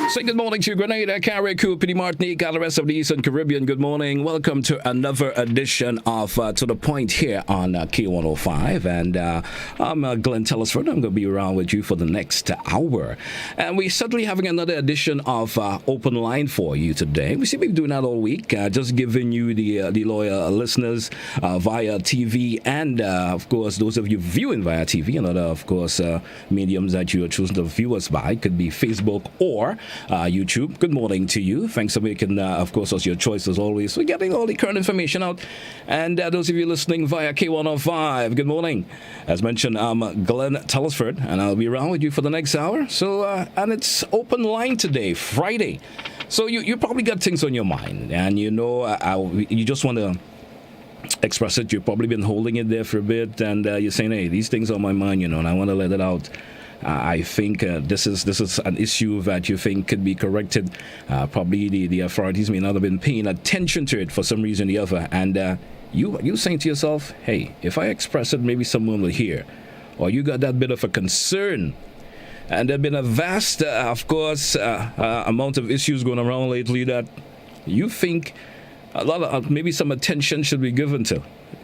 Say good morning to Grenada, Carriacou, Petite Martinique, and the rest of the Eastern Caribbean. Good morning. Welcome to another edition of To The Point here on K105. And I'm Glen Telesford. I'm going to be around with you for the next hour. And we're certainly having another edition of Open Line for you today. We seem to be doing that all week, just giving you the loyal listeners via TV and, of course, those of you viewing via TV and other, of course, mediums that you are choosing to view us by. It could be Facebook or YouTube. Good morning to you. Thanks for making, of course, us your choice as always. We're getting all the current information out. And those of you listening via K105, good morning. As mentioned, I'm Glen Telesford, and I'll be around with you for the next hour. So, and it's open line today, Friday. So you probably got things on your mind, and you know, you just want to express it. You've probably been holding it there for a bit, and you're saying, hey, these things are on my mind, you know, and I want to let it out. I think this is an issue that you think could be corrected. Probably the authorities may not have been paying attention to it for some reason or the other. And you saying to yourself, hey, if I express it, maybe someone will hear. Or you got that bit of a concern. And there have been a vast, of course, amount of issues going around lately that you think a lot of maybe some attention should be given to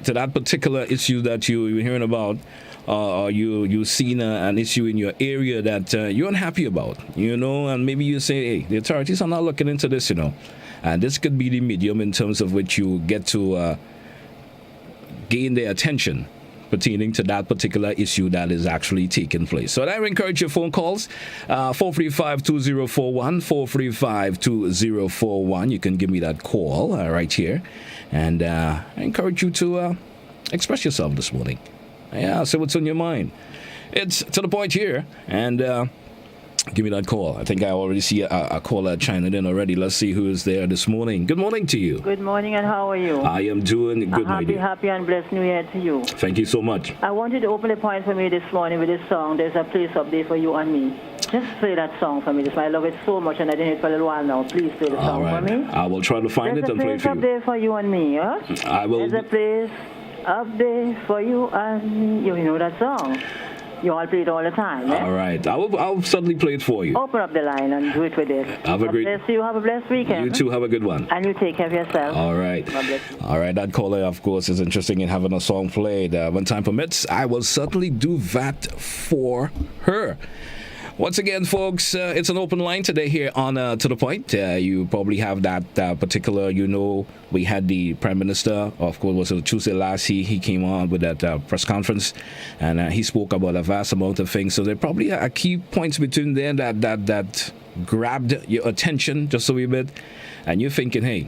that particular issue that you're hearing about. Or you've seen an issue in your area that you're unhappy about, you know, and maybe you say, hey, the authorities are not looking into this, you know, and this could be the medium in terms of which you get to gain their attention pertaining to that particular issue that is actually taking place. So I encourage your phone calls, 435-2041, 435-2041. You can give me that call right here, and I encourage you to express yourself this morning. Yeah, so what's on your mind? It's To The Point here, and give me that call. I think I already see a caller chiming in already. Let's see who is there this morning. Good morning to you. Good morning, and how are you? I am doing good, my dear. Happy and blessed New Year to you. Thank you so much. I wanted to open the point for me this morning with this song, There's a Place Up There for You and Me. Just play that song for me. I love it so much, and I didn't hear it for a little while now. Please play the song for me. I will try to find it and play it for you. There's a place up there for you and me, huh? I will. There's a place up there for you and me. You know that song. You all play it all the time, eh? All right. I'll certainly play it for you. Open up the line and do it with it. Have a great... Bless you. Have a blessed weekend. You too. Have a good one. And you take care of yourself. All right. All right. That caller, of course, is interested in having a song played. When time permits, I will certainly do that for her. Once again, folks, it's an open line today here on To The Point. You probably have that particular, you know, we had the Prime Minister, of course, was it Tuesday last, he came on with that press conference, and he spoke about a vast amount of things. So there probably are key points between there that grabbed your attention just a wee bit, and you're thinking, hey,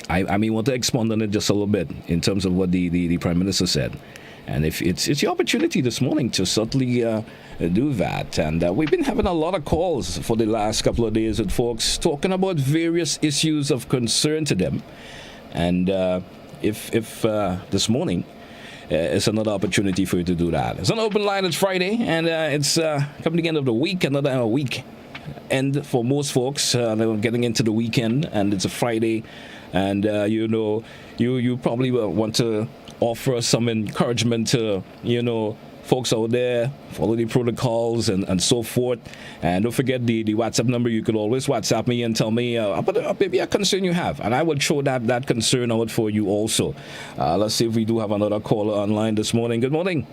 I may want to expand on it just a little bit in terms of what the Prime Minister said. And if it's your opportunity this morning to certainly do that. And we've been having a lot of calls for the last couple of days with folks talking about various issues of concern to them. And if this morning it's another opportunity for you to do that. It's an open line. It's Friday, and it's coming to the end of the week, another week. And for most folks, they're getting into the weekend, and it's a Friday. And, you know, you probably will want to offer some encouragement to, you know, folks out there, follow the protocols and so forth. And don't forget the WhatsApp number. You could always WhatsApp me and tell me about maybe a concern you have. And I will show that concern out for you also. Let's see if we do have another caller online this morning. Good morning.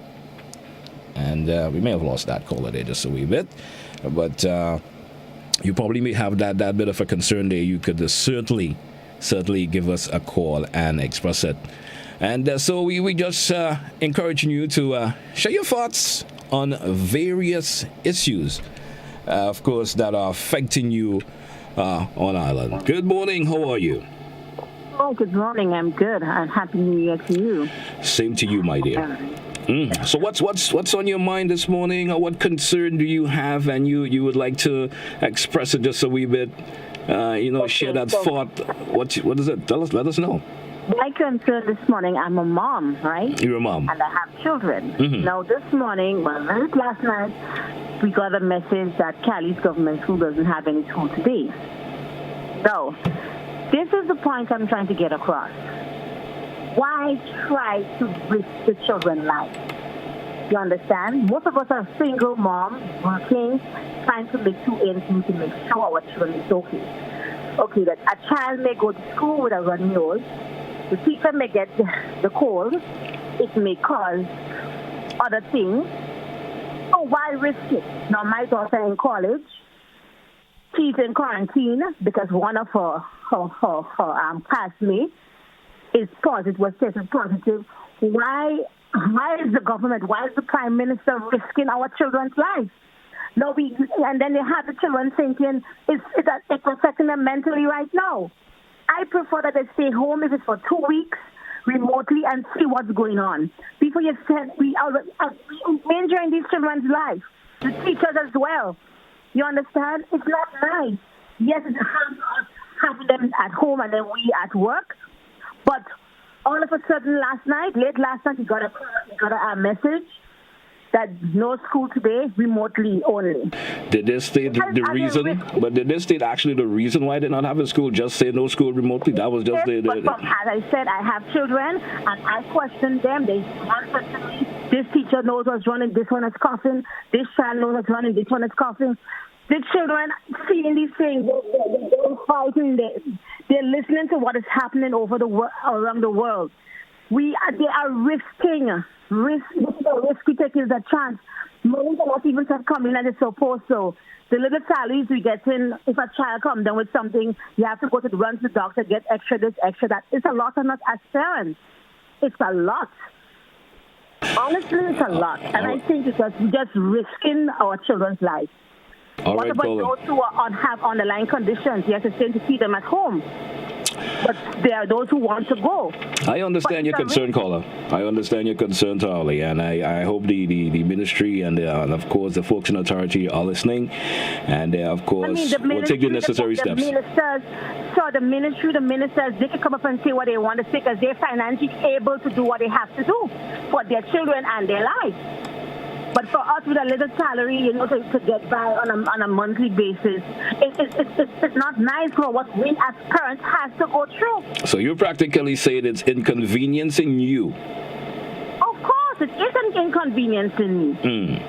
And we may have lost that caller there just a wee bit. But you probably may have that bit of a concern there. You could certainly give us a call and express it. And so we just encouraging you to share your thoughts on various issues, of course, that are affecting you on Island. Good morning. How are you? Oh, good morning. I'm good. And Happy New Year to you. Same to you, my dear. So what's on your mind this morning, or what concern do you have, and you would like to express it just a wee bit? Share that thought. What is it? Let us know. My concern this morning, I'm a mom, right? You're a mom. And I have children. Mm-hmm. Now, this morning, last night, we got a message that Cali's government school doesn't have any school today. So, this is the point I'm trying to get across. Why try to risk the children's life? You understand? Most of us are single moms working, trying to make two ends meet to make sure our children is okay. Okay, that a child may go to school with a runny nose. The teacher may get the cold. It may cause other things. So why risk it? Now, my daughter in college, she's in quarantine because one of her classmates is positive, was tested positive. Why is the government, why is the Prime Minister risking our children's lives? No, and then they have the children thinking it's affecting them mentally right now. I prefer that they stay home if it's for 2 weeks remotely and see what's going on. Before you said we are endangering these children's lives, the teachers as well. You understand? It's not nice. Yes, it's having them at home and then we at work, but all of a sudden late last night, we got a message that no school today, remotely only. Did they state the reason? But did they state actually the reason why they not have a school? Just say no school remotely? That was just as I said, I have children, and I questioned them. One said to me, this teacher knows what's running, this one is coughing. This child knows what's running, this one is coughing. The children seeing these things, they're fighting. They're listening to what is happening around the world. They are risking. This is a risky taking the chance. Money are not even coming as it's supposed to. The little salaries we get in, if a child comes down with something, you have to run to the doctor, get extra this, extra that. It's a lot on us as parents. It's a lot. Honestly, it's a lot. And I think because we're just risking our children's lives. What about those who have underlying conditions? You have to stay to keep them at home. But there are those who want to go. I understand your concern, caller. I understand your concern, Charlie, and I hope the ministry and of course the folks in authority are listening, and of course will take the necessary steps. The ministers, they can come up and say what they want to say because they're financially able to do what they have to do for their children and their lives. But for us with a little salary, to get by on a monthly basis, it's not nice for what we as parents have to go through. So you practically saying it's inconveniencing you? Of course, it is an inconveniencing me.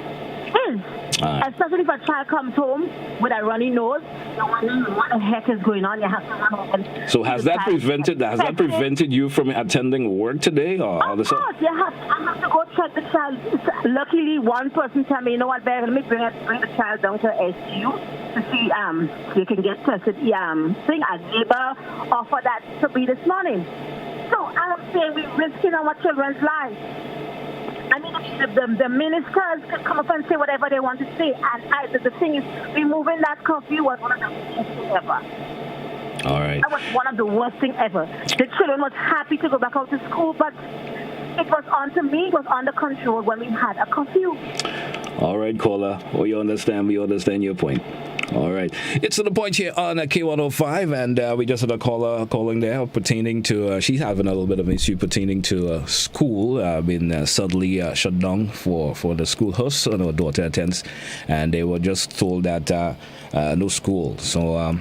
It is. Especially if a child comes home with a runny nose, you're wondering what the heck is going on. You have to run home. So has that prevented you from attending work today? Or of course, I have to go check the child. Luckily, one person told me, you know what, Barry, let me bring the child down to SU to see they can get tested. A neighbor offered that to me this morning. So I'm saying we're risking our children's lives. I mean, the ministers can come up and say whatever they want to say. And the thing is, removing that curfew was one of the worst things ever. All right. That was one of the worst things ever. The children was happy to go back out to school, but it was under control when we had a curfew. All right, caller. We understand your point. All right. It's to the point here on K105, and we just had a caller calling there pertaining to, she's having a little bit of an issue pertaining to school being suddenly shut down for the schoolhouse and her daughter attends, and they were just told that no school. So,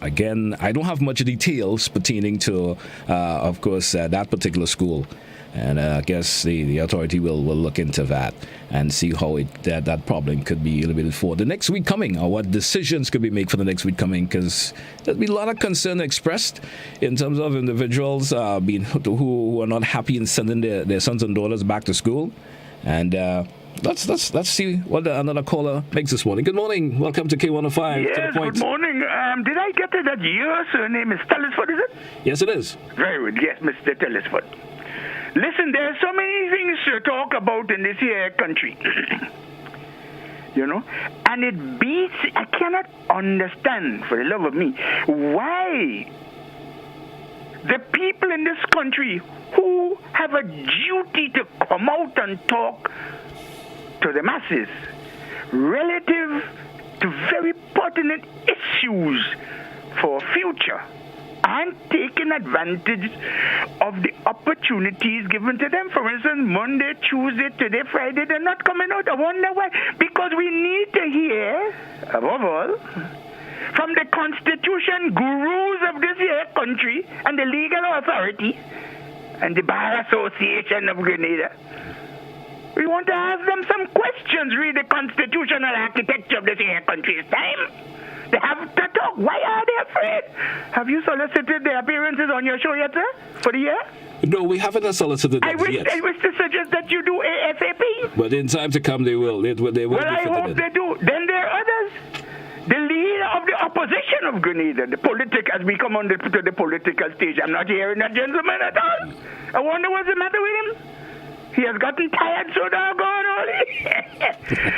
again, I don't have much details pertaining to, of course, that particular school. And I guess the authority will look into that and see how that problem could be eliminated for the next week coming, or what decisions could be made for the next week coming, because there'll be a lot of concern expressed in terms of individuals who are not happy in sending their sons and daughters back to school. And let's see what another caller makes this morning. Good morning. Welcome to K105. Yes, to the point. Good morning. Did I get it that your surname is Telesford, is it? Yes, it is. Very good. Yes, Mr. Telesford. Listen, there are so many things to talk about in this here country. And it beats, I cannot understand, for the love of me, why the people in this country who have a duty to come out and talk to the masses relative to very pertinent issues for future and taking advantage of the opportunities given to them. For instance, Monday, Tuesday, today, Friday, they're not coming out. I wonder why. Because we need to hear, above all, from the constitution gurus of this here country and the legal authority and the Bar Association of Grenada. We want to ask them some questions, read the constitutional architecture of this here country's time. They have to talk. Why are they afraid? Have you solicited their appearances on your show yet, sir, for the year? No, we haven't solicited them yet. I wish to suggest that you do ASAP. But in time to come, they will. They will Well, be I fitted hope in. they do. Then there are others. The leader of the opposition of Grenada, as we come on to the political stage, I'm not hearing that gentleman at all. I wonder what's the matter with him. He has gotten tired so doggone early.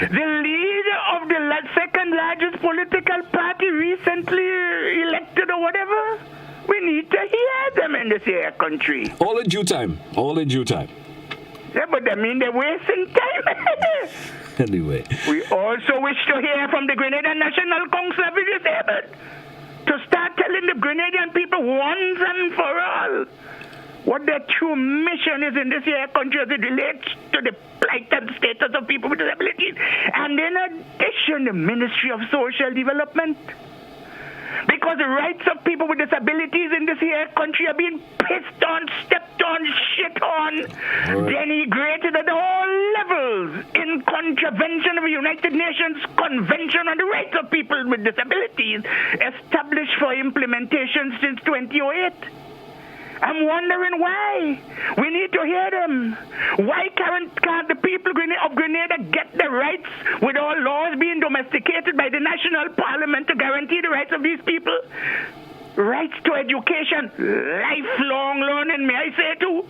The leader of the second largest political party recently elected or whatever, we need to hear them in this here country. All in due time. All in due time. Yeah, but that means they're wasting time. Anyway. We also wish to hear from the Grenadian National Council of the Disabled to start telling the Grenadian people once and for all what their true mission is in this here country as it relates to the plight and status of people with disabilities. And in addition, the Ministry of Social Development. Because the rights of people with disabilities in this here country are being pissed on, stepped on, shit on, denigrated at all levels in contravention of the United Nations Convention on the Rights of People with Disabilities established for implementation since 2008. I'm wondering why. We need to hear them. Why can't the people of Grenada get the rights with all laws being domesticated by the National Parliament to guarantee the rights of these people? Rights to education, lifelong learning, may I say too.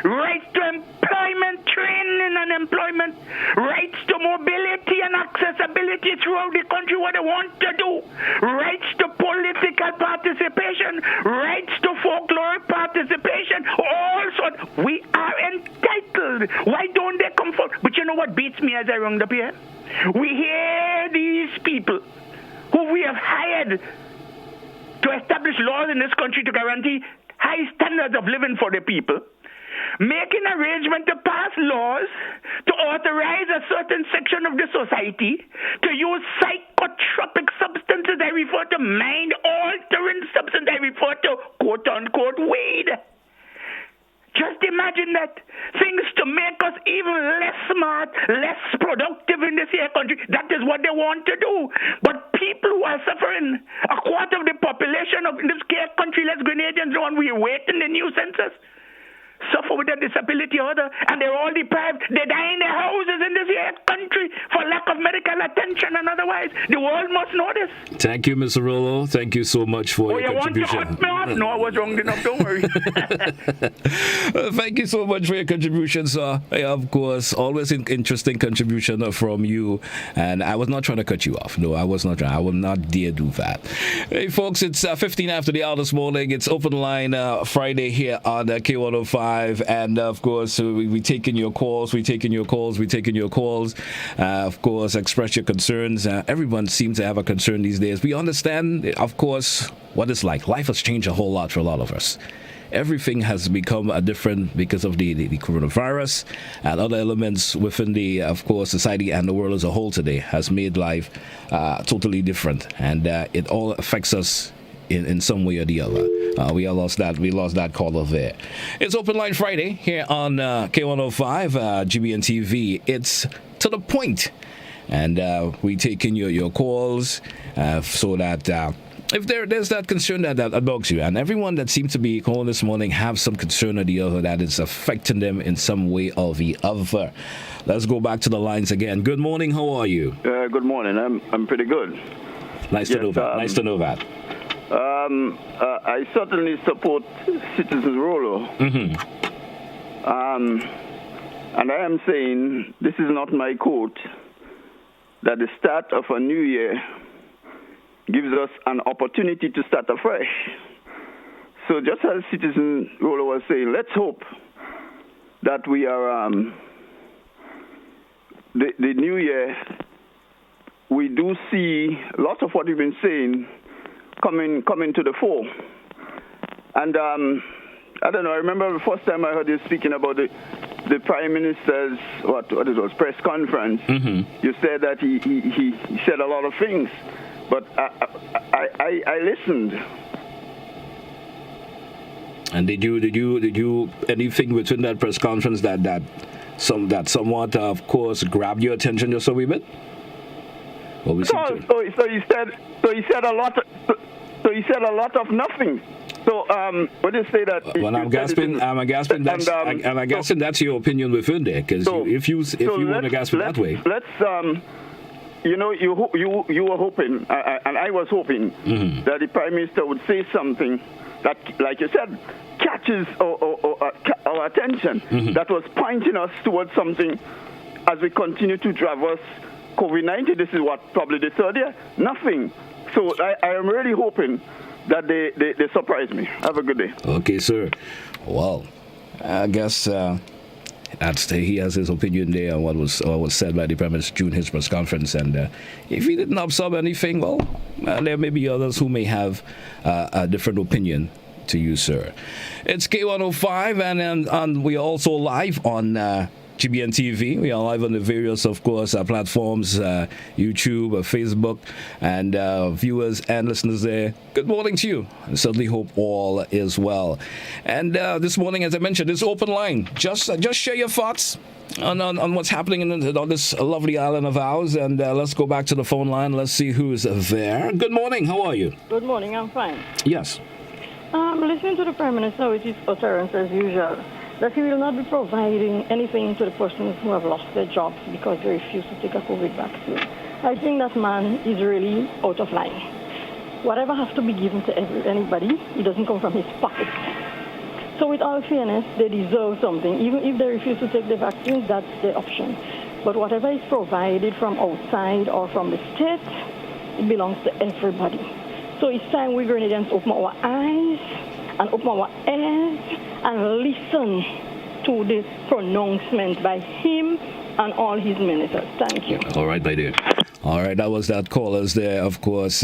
Rights to employment, training and employment. Rights to mobility and accessibility throughout the country, what they want to do. Rights to political participation. Rights to folkloric participation. All sorts. We are entitled. Why don't they come forward? But you know what beats me as I round up here? We hear these people who we have hired to establish laws in this country to guarantee high standards of living for the people, making arrangement to pass laws to authorize a certain section of the society to use psychotropic substances. I refer to mind-altering substances. I refer to quote-unquote weed. Just imagine that. Things to make us even less smart, less productive in this here country. That is what they want to do. But people who are suffering, a quarter of the population of this here country, less Grenadians, the one we await in the new census, suffer with a disability or other, and they're all deprived. They die in their houses in this here country for lack of medical attention and otherwise. The world must know this. Thank you, Mr. Rollo. Thank you so much for your contribution. Want to hurt me up? No, I was wrong enough. Don't worry. Thank you so much for your contribution, sir. Of course, always an interesting contribution from you. And I was not trying to cut you off. No, I was not trying. I will not dare do that. Hey, folks, it's 15 after the hour this morning. It's Open Line Friday here on K105. And of course, we taking your calls. Of course, express your concerns. Everyone seems to have a concern these days. We understand, of course, what it's like. Life has changed a whole lot for a lot of us. Everything has become different because of the coronavirus and other elements within the, of course, society and the world as a whole today has made life totally different. And it all affects us in some way or the other. We lost that caller there. It's Open Line Friday here on K105 GBN TV. It's to the point, and we taking your calls so that if there's that concern that bugs you, and everyone that seems to be calling this morning have some concern or the other that is affecting them in some way or the other. Let's go back to the lines again. Good morning. How are you? Good morning. I'm pretty good. Nice to know that. I certainly support Citizen Rollo. Mm-hmm. And I am saying, this is not my quote, that the start of a new year gives us an opportunity to start afresh. So just as Citizen Rollo was saying, let's hope that we are, the new year, we do see lots of what we've been saying coming to the fore. And I don't know, I remember the first time I heard you speaking about the Prime Minister's what it was, press conference. Mm-hmm. You said that he said a lot of things, but I listened. And did you anything within that press conference that that somewhat, of course, grabbed your attention just a wee bit? Well, we seem to... So he said a lot. So he said a lot of nothing. So what do you say that? Well, I'm guessing that's your opinion within there, because if you want to gasp it that way, let's. You were hoping, and I was hoping that the Prime Minister would say something that, like you said, catches our attention. That was pointing us towards something as we continue to traverse COVID-19. This is probably the third year. Nothing. So I am really hoping that they surprise me. Have a good day. Okay, sir. Well, I guess he has his opinion there on what was said by the Prime Minister during his press conference. And if he didn't absorb anything, well, there may be others who may have a different opinion to you, sir. It's K105, and we are also live on GBN TV. We are live on the various, of course, platforms, YouTube, Facebook, and viewers and listeners there. Good morning to you. I certainly hope all is well. And this morning, as I mentioned, this open line. Just share your thoughts on what's happening on this lovely island of ours. And let's go back to the phone line. Let's see who's there. Good morning. How are you? Good morning. I'm fine. Yes. Listening to the Prime Minister with his utterance as usual, that he will not be providing anything to the persons who have lost their jobs because they refuse to take a COVID vaccine. I think that man is really out of line. Whatever has to be given to anybody, it doesn't come from his pocket. So with all fairness, they deserve something. Even if they refuse to take the vaccine, that's their option. But whatever is provided from outside or from the state, it belongs to everybody. So it's time we Grenadians open our eyes and open our ears and listen to the pronouncement by him and all his ministers. Thank you. All right, my dear. All right, that was that callers there, of course,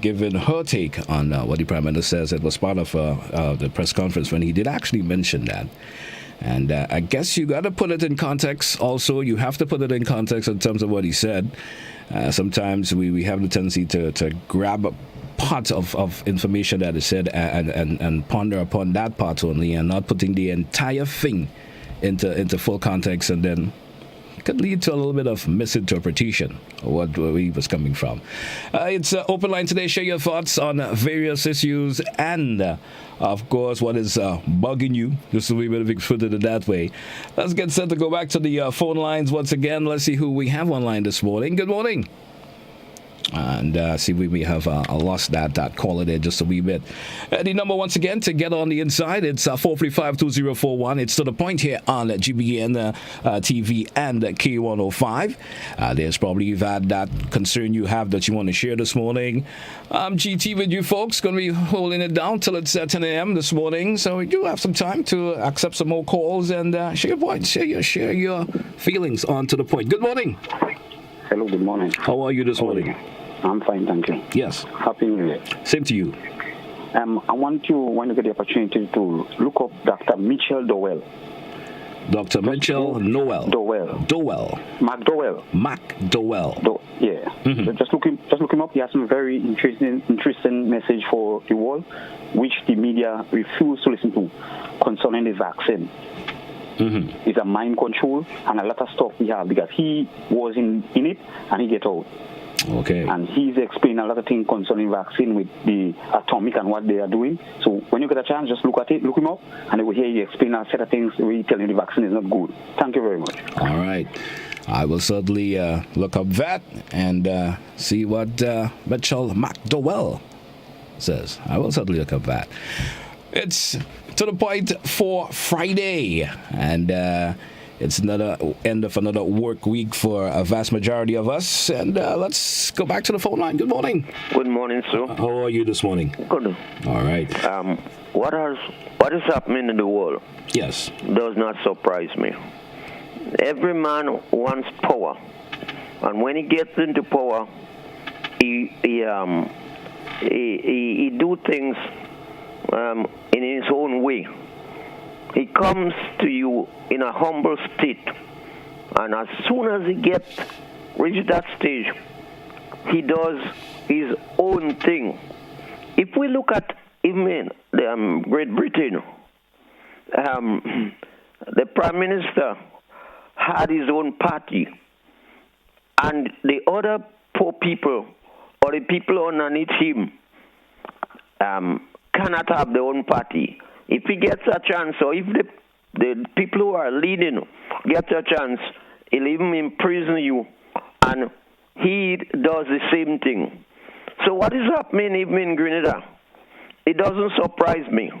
giving her take on what the Prime Minister says. It was part of the press conference when he did actually mention that. And I guess you got to put it in context also. You have to put it in context in terms of what he said. Sometimes we have the tendency to grab part of information that is said and ponder upon that part only and not putting the entire thing into full context, and then it could lead to a little bit of misinterpretation of where he was coming from. It's open line today. Share your thoughts on various issues and of course what is bugging you, just a wee bit of put it that way. Let's get set to go back to the phone lines once again. Let's see who we have online this morning. Good morning. And see, we have lost that caller there just a wee bit. The number once again to get on the inside, it's 435-2041. It's to the point here on GBN TV and K105. There's probably that concern you have that you want to share this morning. I'm GT with you folks. Going to be holding it down till it's 10 a.m. this morning. So we do have some time to accept some more calls and share your points, share your feelings on to the point. Good morning. Hello, good morning. How are you this morning? I'm fine, thank you. Yes. Happy New Year. Same to you. I want you, when you get the opportunity, to look up Dr. Mitchell Dowell. Dr. Mitchell Noel. Dowell. McDowell. Yeah. Mm-hmm. So just look him up. He has some very interesting message for the world, which the media refuse to listen to concerning the vaccine. Mm-hmm. It's a mind control and a lot of stuff we have because he was in it and he get out. Okay. And he's explained a lot of things concerning vaccine with the atomic and what they are doing. So when you get a chance, just look at it, look him up, and you will hear you explain a set of things where he tell you the vaccine is not good. Thank you very much. All right. I will certainly look up that and see what Mitchell McDowell says. I will certainly look up that. It's to the point for Friday, and it's another end of another work week for a vast majority of us. And let's go back to the phone line. Good morning. Good morning, sir. How are you this morning? Good. All right. What is happening in the world? Yes. Does not surprise me. Every man wants power, and when he gets into power, he do things in his own way. He comes to you in a humble state, and as soon as he reaches that stage, he does his own thing. If we look at even Great Britain, the Prime Minister had his own party, and the other poor people or the people underneath him cannot have their own party. If he gets a chance, or if the people who are leading get a chance, he'll even imprison you, and he does the same thing. So what is happening even in Grenada? It doesn't surprise me.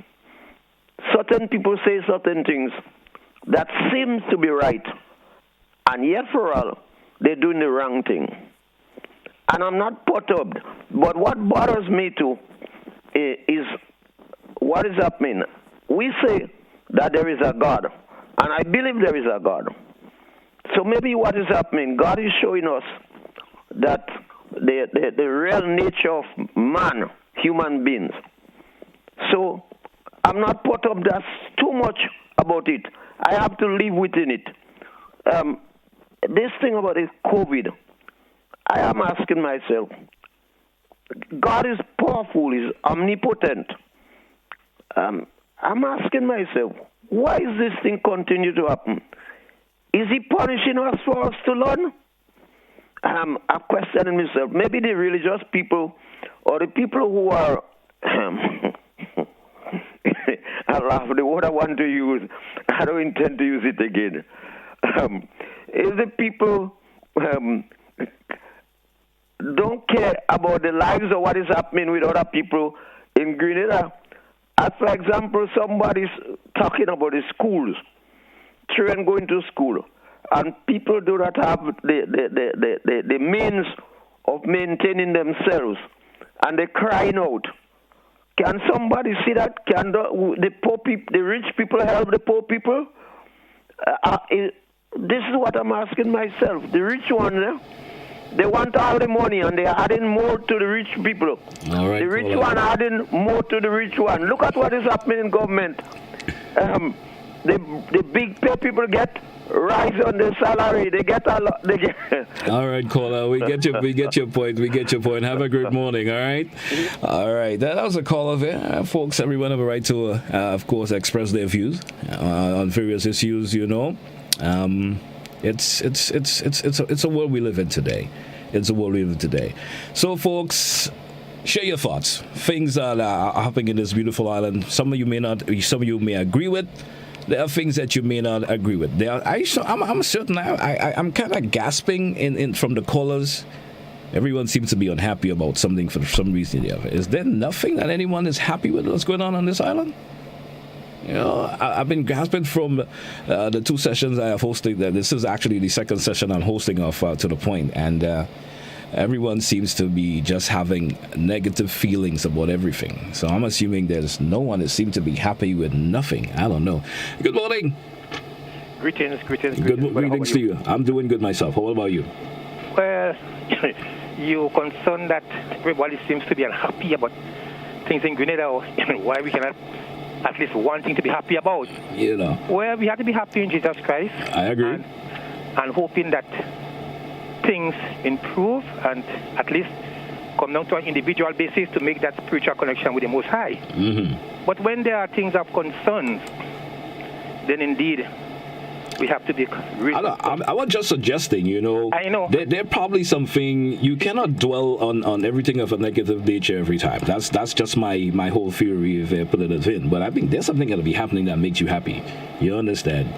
Certain people say certain things that seems to be right, and yet for all, they're doing the wrong thing. And I'm not perturbed, but what bothers me too is what is happening. We say that there is a God, and I believe there is a God. So maybe what is happening, God is showing us that the real nature of man, human beings. So I'm not perturbed too much about it. I have to live within it. This thing about this COVID, I am asking myself, God is powerful, is omnipotent. I'm asking myself, why is this thing continue to happen? Is he punishing us for us to learn? I'm questioning myself. Maybe the religious people or the people who are, I laugh, the word I want to use, I don't intend to use it again. Is the people don't care about the lives or what is happening with other people in Grenada. As for example, somebody's talking about the schools, children going to school, and people do not have the means of maintaining themselves, and they're crying out. Can somebody see that? Can the poor people, the rich people help the poor people? This is what I'm asking myself. The rich ones, they want all the money, and they're adding more to the rich people. All right, the rich one adding more to the rich one. Look at what is happening in government. The big pay people get rise on their salary. They get a lot. They get. All right, caller. We get your point. We get your point. Have a great morning. All right. All right. That was a caller there, folks. Everyone have a right to, of course, express their views on various issues. You know, it's a world we live in today. It's a world we live in today. So, folks, share your thoughts. Things that are happening in this beautiful island. Some of you may agree with. There are things that you may not agree with. I'm certain. I'm kind of gasping in from the callers. Everyone seems to be unhappy about something for some reason or the other. Is there nothing that anyone is happy with what's going on this island? You know, I've been gasping from the two sessions I have hosted. This is actually the second session I'm hosting of To The Point, and everyone seems to be just having negative feelings about everything. So I'm assuming there's no one that seems to be happy with nothing. I don't know. Good morning. Greetings. Greetings to you. I'm doing good myself. What about you? Well, you're concerned that everybody seems to be unhappy about things in Grenada. Why we cannot at least one thing to be happy about? You know. Well, we have to be happy in Jesus Christ. I agree. And hoping that things improve and at least come down to an individual basis to make that spiritual connection with the Most High. Mm-hmm. But when there are things of concern, then indeed we have to be I was just suggesting, you know, I know. There probably something, you cannot dwell on everything of a negative nature every time. That's just my whole theory if put it as in. But I think there's something going to be happening that makes you happy. You understand?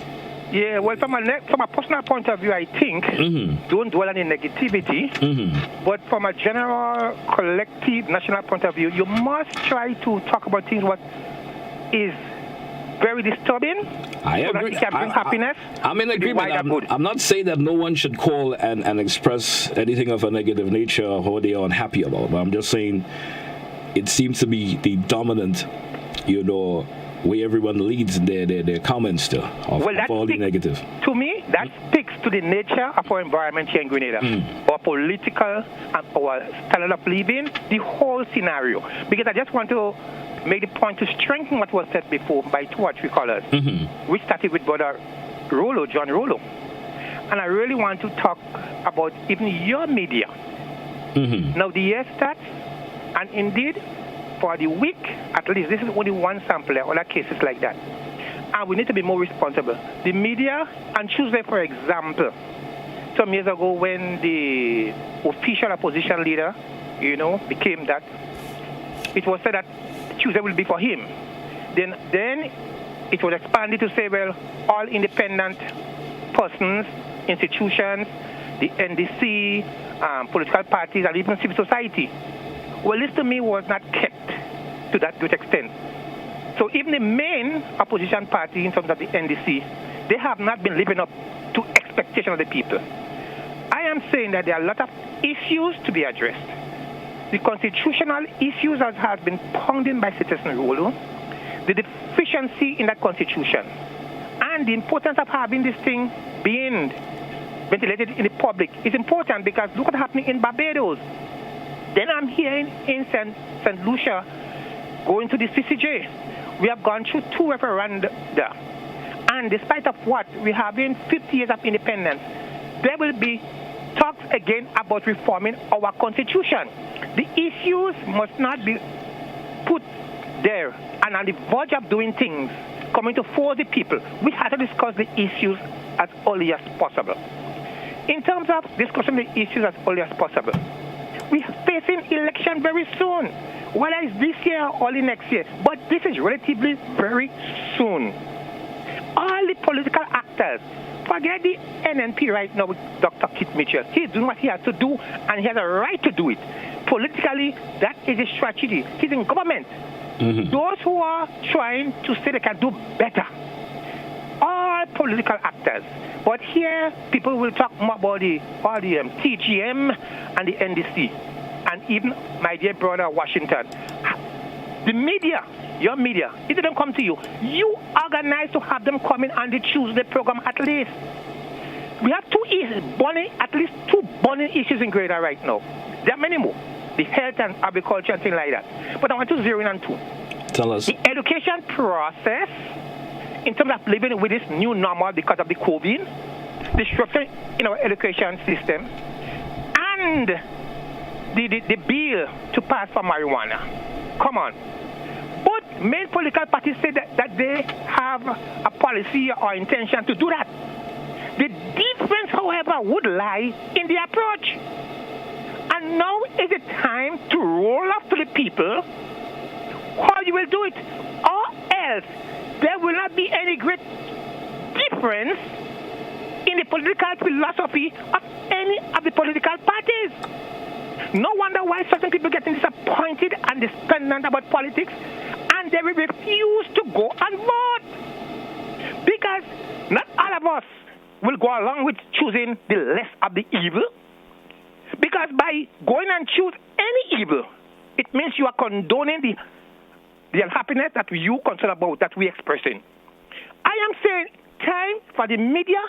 Yeah, well, from a personal point of view, I think don't dwell on the negativity. But from a general, collective, national point of view, you must try to talk about things what is very disturbing. I so agree. That it can bring happiness. I'm in agreement. I'm not saying that no one should call and express anything of a negative nature or what they are unhappy about. But I'm just saying it seems to be the dominant, you know, way everyone leads their comments to of all the negative. To me, that speaks to the nature of our environment here in Grenada, our political and our standard of living, the whole scenario. Because I just want to make the point to strengthen what was said before by two or three callers, which started with Brother John Rollo. And I really want to talk about even your media. Now, the year starts, and indeed, for the week, at least, this is only one sample, other cases like that. and we need to be more responsible. The media, on Tuesday, for example, some years ago when the official opposition leader, became that, it was said that Tuesday will be for him. Then it was expanded to say, well, all independent persons, institutions, the NDC, political parties, and even civil society. Well, this to me was not kept to that great extent. So even the main opposition party in terms of the NDC, they have not been living up to expectation of the people. I am saying that there are a lot of issues to be addressed. The constitutional issues as has been pounded by citizen rule, the deficiency in that constitution, and the importance of having this thing being ventilated in the public is important because look what's happening in Barbados. Then I'm here in St. Lucia going to the CCJ. We have gone through 2 referenda. And despite of what, we have in 50 years of independence, there will be talks again about reforming our constitution. The issues must not be put there and on the verge of doing things, coming to force the people. We have to discuss the issues as early as possible. In terms of discussing the issues as early as possible, we are facing election very soon. Whether it's this year or early next year, but this is relatively very soon. All the political actors, forget the NNP right now with Dr. Kit Mitchell. He's doing what he has to do, and he has a right to do it. Politically, that is a strategy. He's in government. Mm-hmm. Those who are trying to say they can do better, all political actors. But here, people will talk more about the TGM and the NDC. And even my dear brother Washington, the media, your media, if they don't come to you, you organize to have them come in on the Tuesday program at least. We have at least 2 burning issues in Greater right now. There are many more, the health and agriculture and things like that. But I want to zero in on 2. Tell us. The education process, in terms of living with this new normal because of the COVID, the structure in our education system, and the bill to pass for marijuana. Come on. Both main political parties say that they have a policy or intention to do that. The difference, however, would lie in the approach. And now is the time to roll up to the people how you will do it, or else there will not be any great difference in the political philosophy of any of the political parties. No wonder why certain people getting disappointed and despondent about politics, and they will refuse to go and vote. Because not all of us will go along with choosing the less of the evil. Because by going and choose any evil, it means you are condoning the unhappiness that you concern about, that we expressing. I am saying time for the media,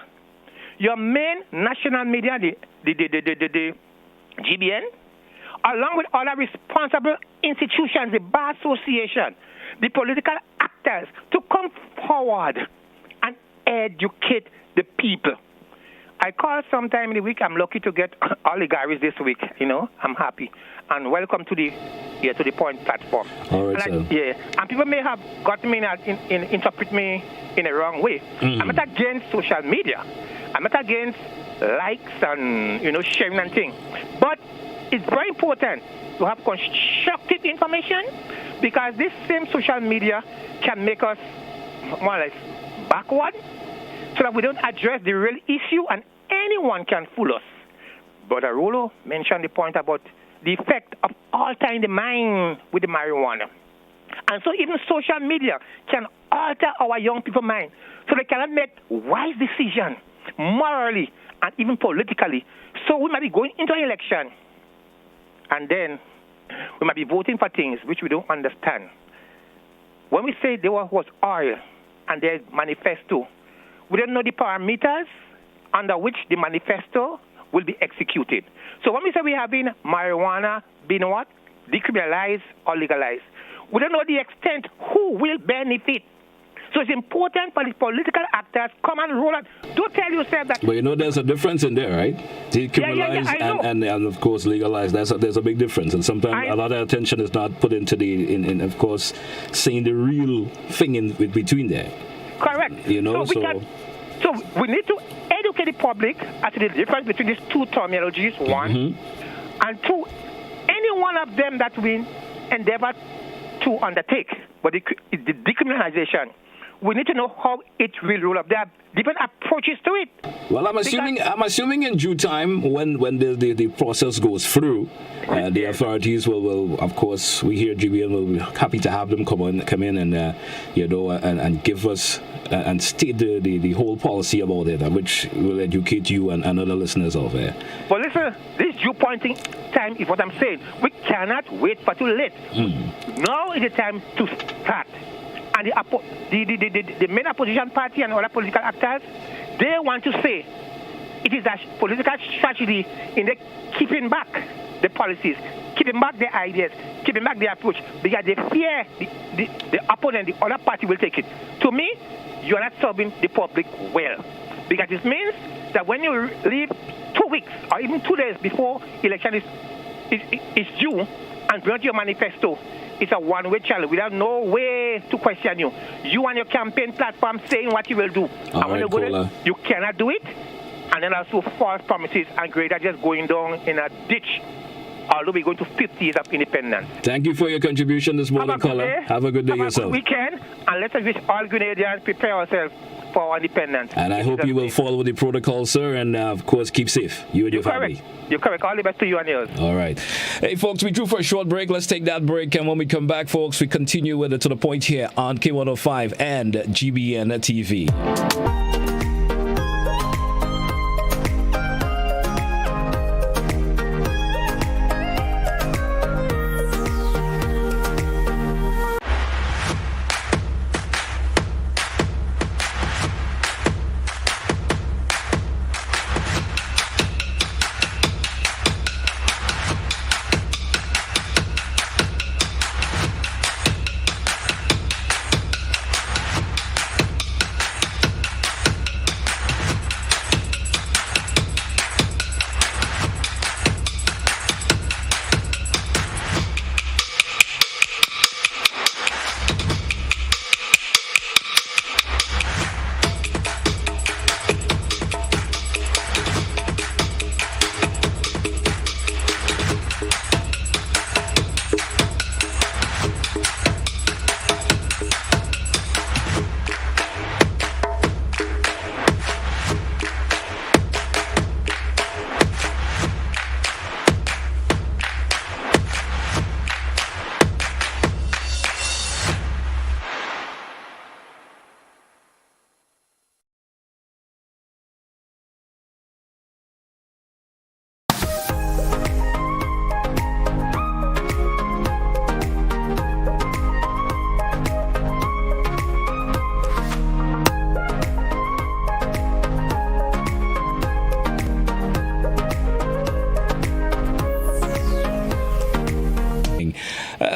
your main national media, the GBN, along with other responsible institutions, the Bar Association, the political actors, to come forward and educate the people. I call sometime in the week. I'm lucky to get all the Garys this week. I'm happy. And welcome to the Point platform. All right, and people may have got me interpret me in a wrong way. Mm-hmm. I'm not against social media. I'm not against likes and sharing and things. But it's very important to have constructive information, because this same social media can make us more or less backward, so that we don't address the real issue and anyone can fool us. Brother Rolo mentioned the point about the effect of altering the mind with the marijuana. And so even social media can alter our young people's mind, so they cannot make wise decisions morally and even politically. So we might be going into an election, and then we might be voting for things which we don't understand. When we say there was oil and there's manifesto, we don't know the parameters under which the manifesto will be executed. So when we say we have been marijuana being what? Decriminalized or legalized, we don't know the extent who will benefit. So it's important for the political actors come and roll out. Don't tell yourself that. But there's a difference in there, right? Decriminalized and of course legalized. There's a big difference, and sometimes a lot of attention is not put into of course seeing the real thing in between there. Correct. You know, So we need to educate the public as to the difference between these two terminologies, one. And two, any one of them that we endeavor to undertake, but the decriminalization, we need to know how it will roll up. There are different approaches to it. Well, I'm assuming in due time, when the process goes through, the authorities will, of course, we here at GBN will be happy to have them come in and and give us and state the whole policy about it, which will educate you and other listeners over there. But listen, this due pointing time is what I'm saying. We cannot wait for too late. Now is the time to start. And the main opposition party and other political actors, they want to say it is a political strategy in the keeping back the policies, keeping back the ideas, keeping back the approach, because they fear the opponent, the other party will take it. To me, you are not serving the public well, because it means that when you leave 2 weeks or even 2 days before election is due and bring out your manifesto, it's a one-way channel. We have no way to question you. You and your campaign platform saying what you will do. And when you go there, you cannot do it. And then also false promises and greater just going down in a ditch. Although we're going to 50 years of independence. Thank you for your contribution this morning, caller. Have a good day yourself. Have a good weekend. And let us wish all Grenadians prepare ourselves for our independence. And I hope you will follow the protocol, sir, and of course keep safe. You and your family. You're correct. All the best to you and yours. All right. Hey, folks, we drew for a short break. Let's take that break. And when we come back, folks, we continue with it to the point here on K105 and GBN TV.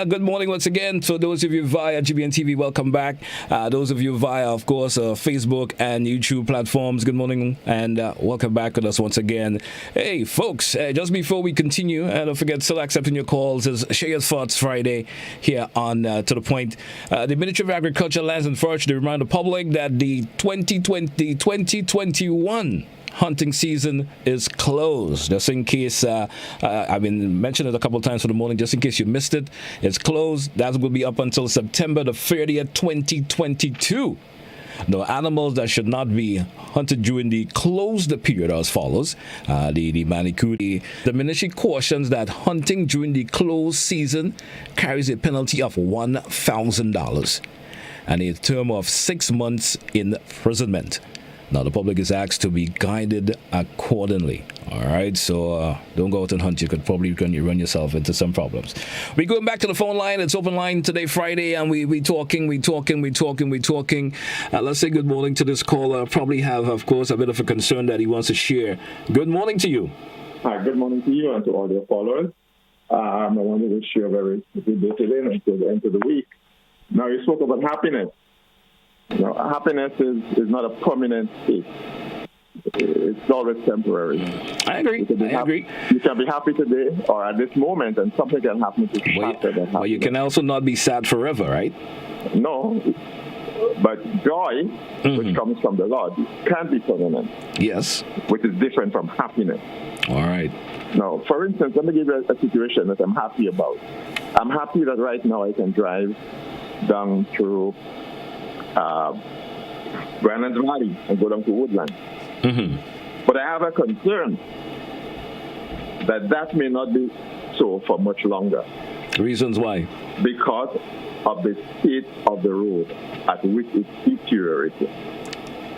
Good morning once again to those of you via GBN TV. Welcome back. Those of you via, of course, Facebook and YouTube platforms. Good morning and welcome back with us once again. Hey, folks, just before we continue, don't forget, still accepting your calls. Is Share Your Thoughts Friday here on To The Point. The Ministry of Agriculture, Lands and Forestry remind the public that the 2020-2021 hunting season is closed. Just in case, I've been mentioning it a couple of times for the morning, just in case you missed it, it's closed. That will be up until September the 30th, 2022. No animals that should not be hunted during the closed period are as follows. The ministry cautions that hunting during the closed season carries a penalty of $1,000 and a term of 6 months imprisonment. Now, the public is asked to be guided accordingly. All right, so don't go out and hunt. You could probably run yourself into some problems. We're going back to the phone line. It's open line today, Friday, and we talking. Let's say good morning to this caller. Probably have, of course, a bit of a concern that he wants to share. Good morning to you. Hi, good morning to you and to all your followers. I want to wish you a very good day today and until the end of the week. Now, you spoke about happiness. No, happiness is not a permanent state. It's always temporary. I agree. You can be happy today or at this moment, and something can happen to you after that. But you can also not be sad forever, right? No. But joy, which comes from the Lord, can be permanent. Yes. Which is different from happiness. All right. Now, for instance, let me give you a situation that I'm happy about. I'm happy that right now I can drive down through Brandon's Valley and go down to Woodland. But I have a concern that may not be so for much longer. Reasons why? Because of the state of the road at which it's deteriorating.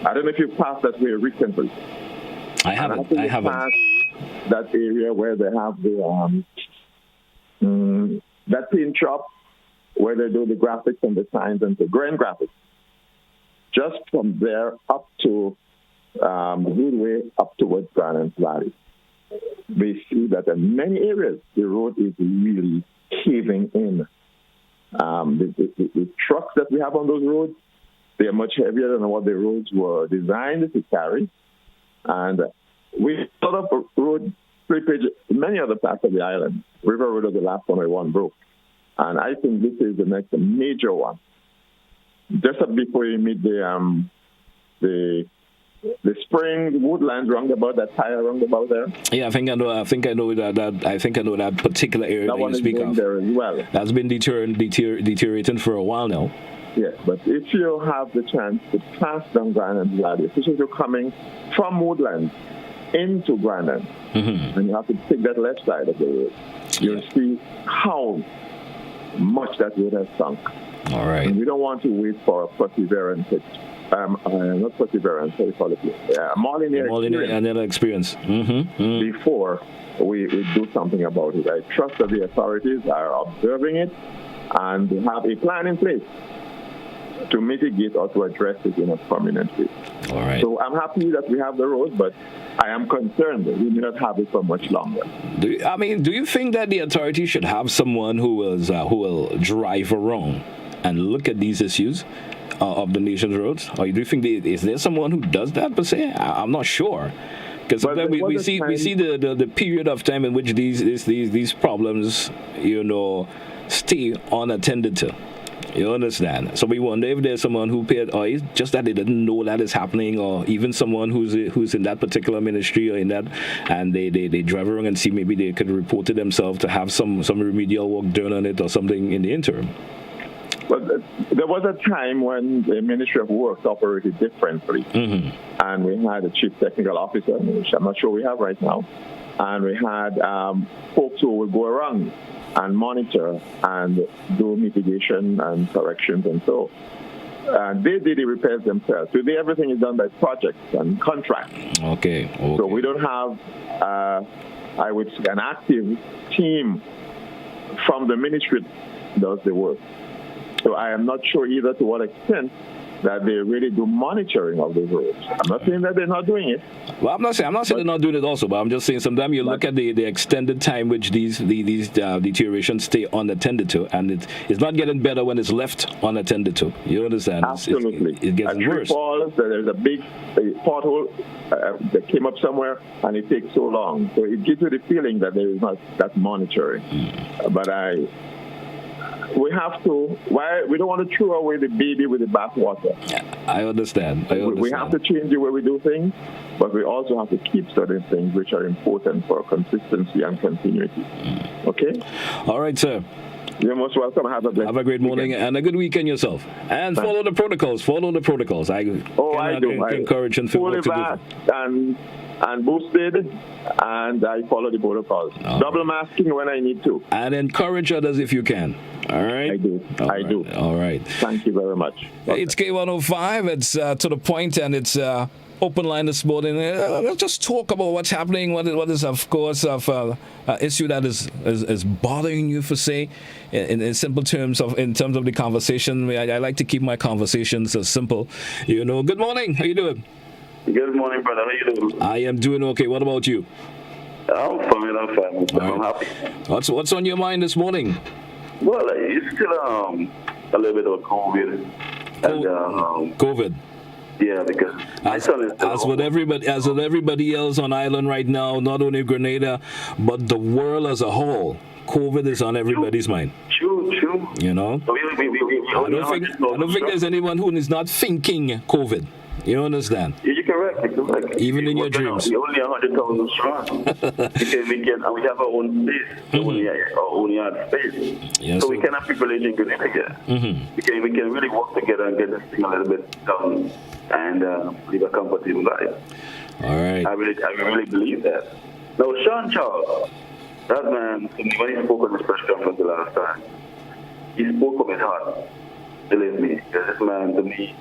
I don't know if you passed that way recently. I haven't. That area where they have the that paint shop where they do the graphics and the signs and the grand graphics. Just from there up to Woodway up towards Brandon's Valley, we see that in many areas the road is really caving in. The trucks that we have on those roads, they are much heavier than what the roads were designed to carry. And we sort of road slippage in many other parts of the island. River Road was the last one where one broke. And I think this is the next major one. Just before you meet the spring woodlands roundabout, that tire roundabout there. Yeah, I think I know that particular area that you speak of. There as well. That's been deteriorating for a while now. Yes, but if you have the chance to pass down Brandon Valley, especially if you're coming from Woodlands into Brandon, and you have to take that left side of the road, you'll see how much that road has sunk. All right. And we don't want to wait for perseverance. Not perseverance, sorry for the Molyneux experience. Before we do something about it. I trust that the authorities are observing it and have a plan in place to mitigate or to address it in a permanent way. All right. So I'm happy that we have the road, but I am concerned that we may not have it for much longer. Do you think that the authorities should have someone who will drive around and look at these issues of the nation's roads? Or do you think is there someone who does that per se? I'm not sure. Because sometimes we see the period of time in which these problems, stay unattended to. You understand? So we wonder if there's someone who paid, or it's just that they didn't know that is happening, or even someone who's in that particular ministry or in that, and they drive around and see maybe they could report to themselves to have some remedial work done on it or something in the interim. But there was a time when the Ministry of Works operated differently, and we had a chief technical officer, which I'm not sure we have right now, and we had folks who would go around and monitor and do mitigation and corrections and so. They did the repairs themselves. Today, everything is done by projects and contracts. Okay. So we don't have, I would say, an active team from the ministry that does the work. So I am not sure either to what extent that they really do monitoring of those roads. I'm not saying that they're not doing it. Well, I'm not saying they're not doing it also, but I'm just saying sometimes you look at the extended time which these deteriorations stay unattended to, and it's not getting better when it's left unattended to. You understand? Absolutely. It gets worse. Falls, there's a big pothole that came up somewhere, and it takes so long. So it gives you the feeling that there is not that monitoring. But we have to. We don't want to throw away the baby with the bathwater. I understand. We have to change the way we do things, but we also have to keep certain things which are important for consistency and continuity. Okay? All right, sir. You're most welcome. Have a great morning and a good weekend yourself. And follow the protocols. I do. Encourage and feel to do. And boosted, and I follow the protocols. Double masking when I need to. And encourage others if you can. All right? I do. All right. Thank you very much. It's K105. It's to the point, and it's open line this morning. Let's just talk about what's happening. What is, of course, an issue that is bothering you, for say, in simple terms in terms of the conversation. I like to keep my conversations simple. Good morning. How you doing? Good morning, brother. How you doing? I am doing okay. What about you? I'm fine. I'm happy. What's on your mind this morning? Well, it's still a little bit of COVID. COVID. Yeah, because as with everybody else on island right now, not only Grenada, but the world as a whole, COVID is on everybody's mind. True. True. You know? So I don't think there's anyone who is not thinking COVID. You understand? You're correct. Even in your dreams. We're only 100,000 strong. And we have our own space, our own yard space. Yes, so we cannot privilege in Grenada again. We can really work together and get this thing a little bit down and live a comfortable life. All right. I really believe that. Now, Sean Charles, that man, when he spoke on his press conference the last time, he spoke from his heart. Believe me, because this man, to me,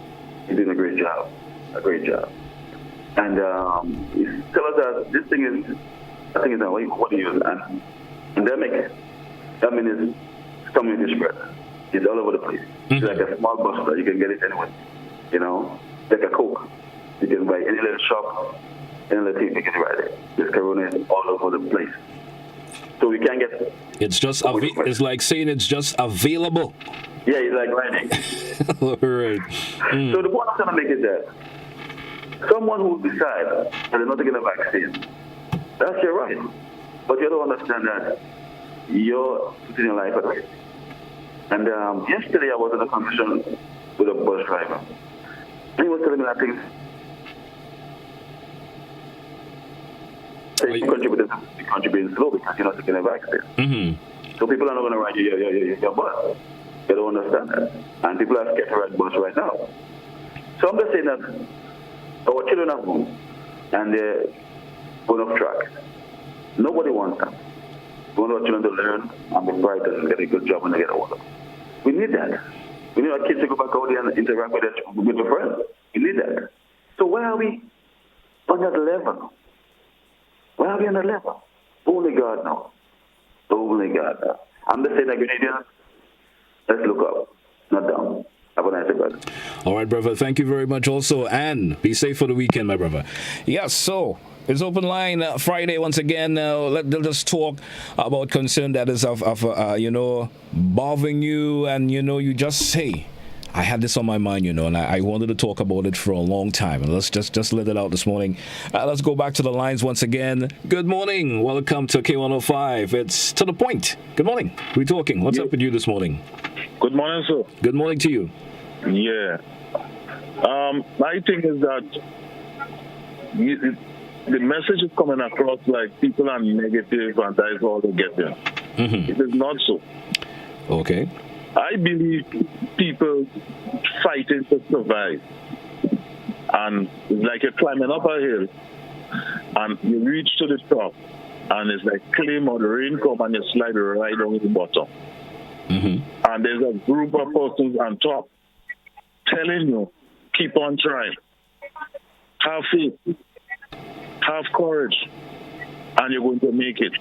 he's doing a great job. And he tell us that this thing is, I think it's what do you use? An endemic. That means it's community spread. It's all over the place. It's like a small buster. You can get it anywhere. You know, like a Coke. You can buy any little shop, any little thing, you can buy it. This corona is all over the place. So we can't get. It's just it's like saying it's just available. Yeah, it's like writing. All right. So the point I'm trying to make is that someone who decides that they're not taking a vaccine, that's your right. But you don't understand that you're putting your life at risk. And yesterday I was in a conversation with a bus driver. And he was telling me that things. You're contributing slow because you're not taking a vaccine. So people are not going to ride your bus. They don't understand that. And people are scared to ride bus right now. So I'm just saying that our children are home and they're going off track. Nobody wants them. We want our children to learn and be bright and get a good job when they get older. We need that. We need our kids to go back out there and interact with their friends. We need that. So why are we on that level? Why are we on that level? Only God knows. Only God knows. I'm just saying that Grenadians, let's look up, not down. Have a nice day, brother. All right, brother. Thank you very much also. And be safe for the weekend, my brother. Yes, so it's open line Friday once again. They'll just talk about concern that is of bothering you. And, you just say, I had this on my mind, and I wanted to talk about it for a long time. And let's just let it out this morning. Let's go back to the lines once again. Good morning. Welcome to K105. It's To The Point. Good morning. We're talking. What's up with you this morning? Good morning, sir. Good morning to you. Yeah. My thing is that the message is coming across like people are negative and that is all they're getting. It is not so. Okay. I believe people fighting to survive. And it's like you're climbing up a hill and you reach to the top and it's like claim or the rain come and you slide right down to the bottom. And there's a group of persons on top telling you, keep on trying. Have faith. Have courage. And you're going to make it.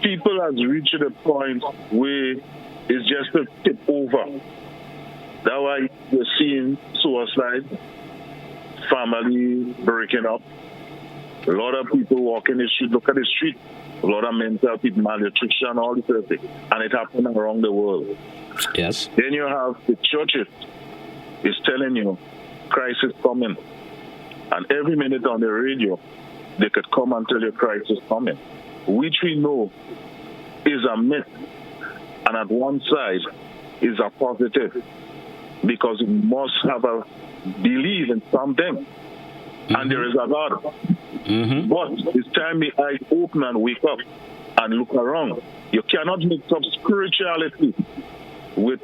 People have reached a point where it's just a tip over. That's why you're seeing suicide, family breaking up, a lot of people walking the street. Look at the street. A lot of mental people, malnutrition, all this other thing. And it happened around the world. Yes. Then you have the churches is telling you Christ is coming. And every minute on the radio, they could come and tell you Christ is coming, which we know is a myth. And at one side is a positive, because you must have a belief in something. And there is a God. But it's time the eyes open and wake up and look around. You cannot mix up spirituality with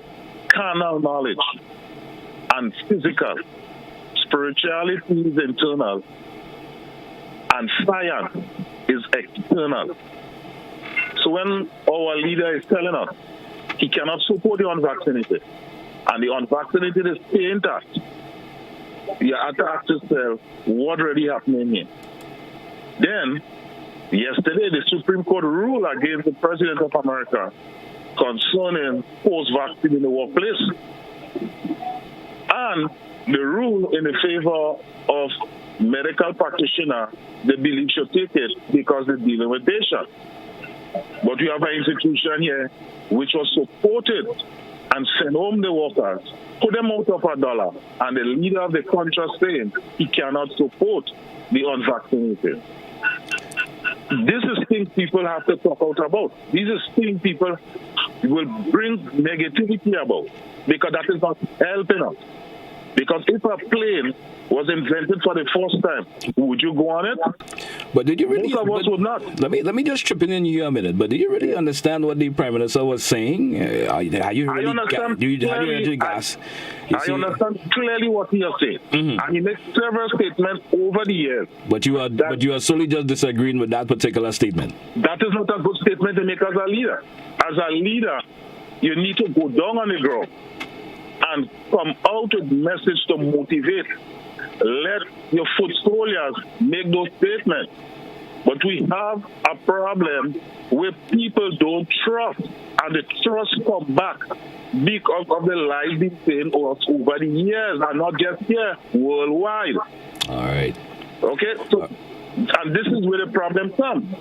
carnal knowledge and physical. Spirituality is internal and science is external. So when our leader is telling us he cannot support the unvaccinated and the unvaccinated is paying tax, you have to ask yourself, what really happening here? Then, yesterday, the Supreme Court ruled against the President of America concerning post-vaccine in the workplace. And the rule in the favor of medical practitioners, they believe should take it because they're dealing with patients. But we have an institution here which was supported and sent home the workers, put them out of $1, and the leader of the country saying he cannot support the unvaccinated. This is things people have to talk out about. These are things people will bring negativity about because that is not helping us. Because if a plane was invented for the first time, would you go on it? But did you really? Most of us would not. Let me just chip in here a minute. But did you really understand what the Prime Minister was saying? Are you really? I understand clearly. I understand clearly what he has said, and he makes several statements over the years. But you are solely just disagreeing with that particular statement. That is not a good statement to make as a leader. As a leader, you need to go down on the ground and come out with message to motivate. Let your foot soldiers make those statements. But we have a problem where people don't trust, and the trust come back because of the lies being saying over the years, and not just here, worldwide. All right. Okay? So, and this is where the problem comes.